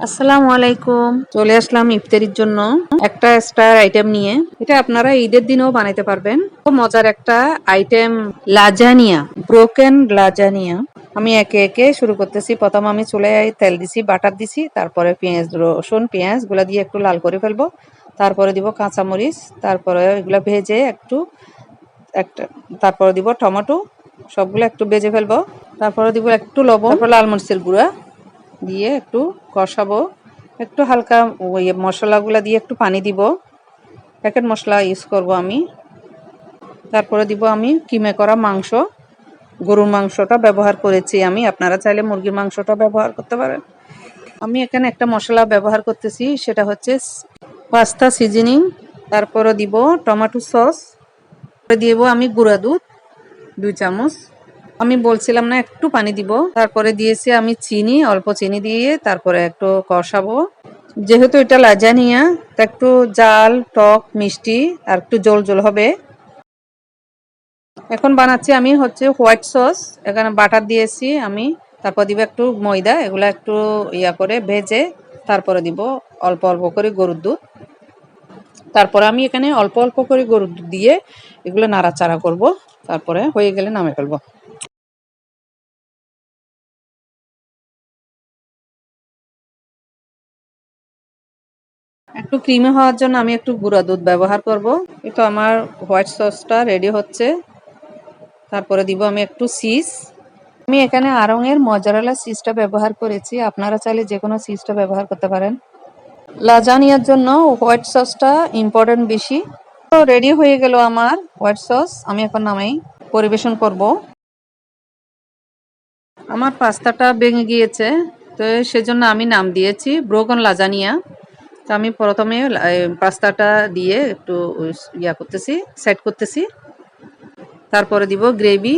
আসসালামু আলাইকুম। চলে আসলাম ইফতারির জন্য একটা স্টার আইটেম নিয়ে। এটা আপনারা ঈদের দিনেও বানাইতে পারবেন। খুব মজার একটা আইটেম, লাজানিয়া, ব্রোকেন লাজানিয়া। আমি একে একে শুরু করতেছি। প্রথম আমি চুলায় তেল দিছি, বাটার দিছি, তারপরে পেঁয়াজ, রসুন, পেঁয়াজ গুলা দিয়ে একটু লাল করে ফেলবো। তারপরে দিব কাঁচামরিচ, তারপরে এগুলা ভেজে তারপরে দিব টমেটো, সবগুলো একটু ভেজে ফেলবো। তারপরে দিব একটু লবণ, তারপর লাল মরিচের গুঁড়া দিয়ে একটু কষাবো। একটু হালকা ওই মশলাগুলা দিয়ে একটু পানি দিব। প্যাকেট মশলা ইউজ করব আমি। তারপরে দিব আমি কিমে করা মাংস, গরুর মাংসটা ব্যবহার করেছি আমি। আপনারা চাইলে মুরগির মাংসটা ব্যবহার করতে পারেন। আমি এখানে একটা মশলা ব্যবহার করতেছি, সেটা হচ্ছে পাস্তা সিজনিং। তারপরে দিব টমেটো সস, দিব আমি গুঁড়া দুধ 2 চামচ। আমি বলছিলাম না একটু পানি দিব। তারপরে দিয়েছি আমি চিনি, অল্প চিনি দিয়ে তারপরে একটু কষাবো। যেহেতু এটা লাজানিয়া, তা একটু জাল, টক, মিষ্টি আর একটু জল জল হবে। এখন বানাচ্ছি আমি হচ্ছে হোয়াইট সস। এখানে বাটার দিয়েছি আমি। তারপর দিব একটু ময়দা, এগুলা একটু করে ভেজে তারপরে দিব অল্প অল্প করে গরুর দুধ। তারপরে আমি এখানে অল্প অল্প করে গরুর দুধ দিয়ে এগুলো নাড়াচাড়া করব। তারপরে হয়ে গেলে নামে ফেলবো। একটু ক্রিমি হওয়ার জন্য আমি একটু গুঁড়া দুধ ব্যবহার করব। তো আমার হোয়াইট সসটা রেডি হচ্ছে। তারপরে দিব আমি একটু চিজ। আমি এখানে আড়ং-এর মজারেলা চিজটা ব্যবহার করেছি। আপনারা চাইলে যে কোনো চিজটা ব্যবহার করতে পারেন। লাজানিয়ার জন্য হোয়াইট সসটা ইম্পর্টেন্ট বেশি। তো রেডি হয়ে গেল আমার হোয়াইট সস। আমি এখন নামাই পরিবেশন করব। আমার পাস্তাটা ভেঙে গিয়েছে, তো সেজন্য আমি নাম দিয়েছি ব্রোকন লাজানিয়া। তো আমি প্রথমে পাস্তাটা দিয়ে একটু করতেছি, সেট করতেছি। তারপরে দিব গ্রেভি।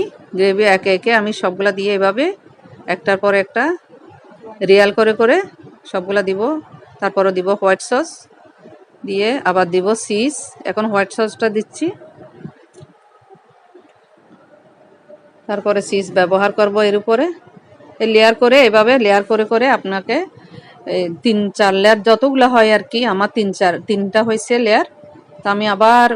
একে একে আমি সবগুলা দিয়ে এভাবে একটার পর একটা রিয়াল করে করে সবগুলা দিব। তারপরে দিব হোয়াইট সস, দিয়ে আবার দিব চিজ। এখন হোয়াইট সসটা দিচ্ছি, তারপরে চিজ ব্যবহার করব এর উপরে। লেয়ার করে এভাবে লেয়ার করে করে আপনাকে 3-4 লেয়ার যতগুলো হয় আর কি। আমার 3-4টা হয়েছে লেয়ার। তো আমি আবার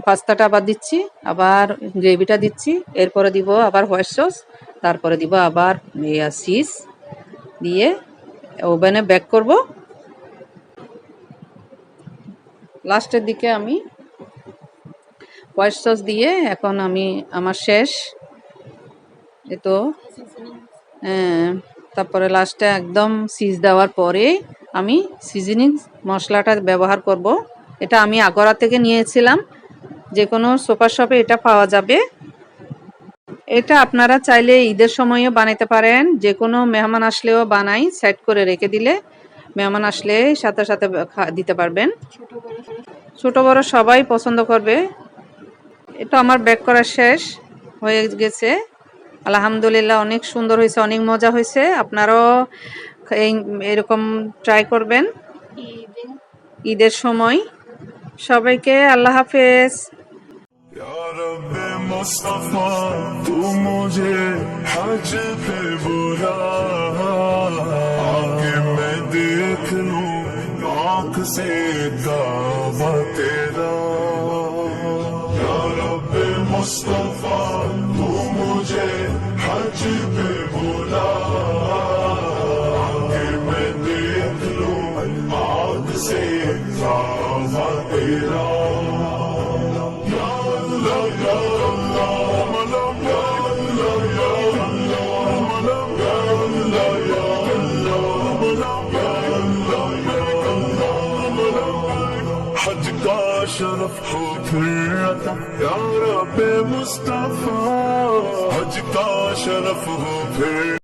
পাস্তাটা আবার দিচ্ছি, আবার গ্রেভিটা দিচ্ছি, এরপরে দিব আবার হোয়াইট সস, তারপরে দিব আবার চিজ দিয়ে ওভেনে বেক করব। লাস্টের দিকে আমি হোয়াইট সস দিয়ে এখন আমার শেষ এতো। তারপরে লাস্টে একদম চিজ দেওয়ার পরে আমি সিজনিং মশলাটা ব্যবহার করব। এটা আমি আগরা থেকে নিয়েছিলাম, যে কোনো সুপার শপে এটা পাওয়া যাবে। এটা আপনারা চাইলে ঈদের সময়ও বানাইতে পারেন। যে কোনো মেহমান আসলেও বানাই, সেট করে রেখে দিলে মেহমান আসলে সাথে সাথে দিতে পারবেন। ছোট বড় সবাই পছন্দ করবে। এটা আমার বেক করা শেষ হয়ে গেছে। আলহামদুলিল্লাহ, অনেক সুন্দর হয়েছে, অনেক মজা হয়েছে। আপনারাও এরকম ট্রাই করবেন ঈদের সময়। সবাইকে আল্লাহ হাফেজ। या रब्बे मुस्तफा तू मुझे हज पे बुला, आके मैं देख लूं आँख से काबा तेरा। या रब्बे मुस्तफा तू मुझे हज पे बुला, आके मैं देख लूं आँख से काबा तेरा। हज का शरफ हो फिर अता या रब्बे मुस्तफा, हज का शरफ हो फिर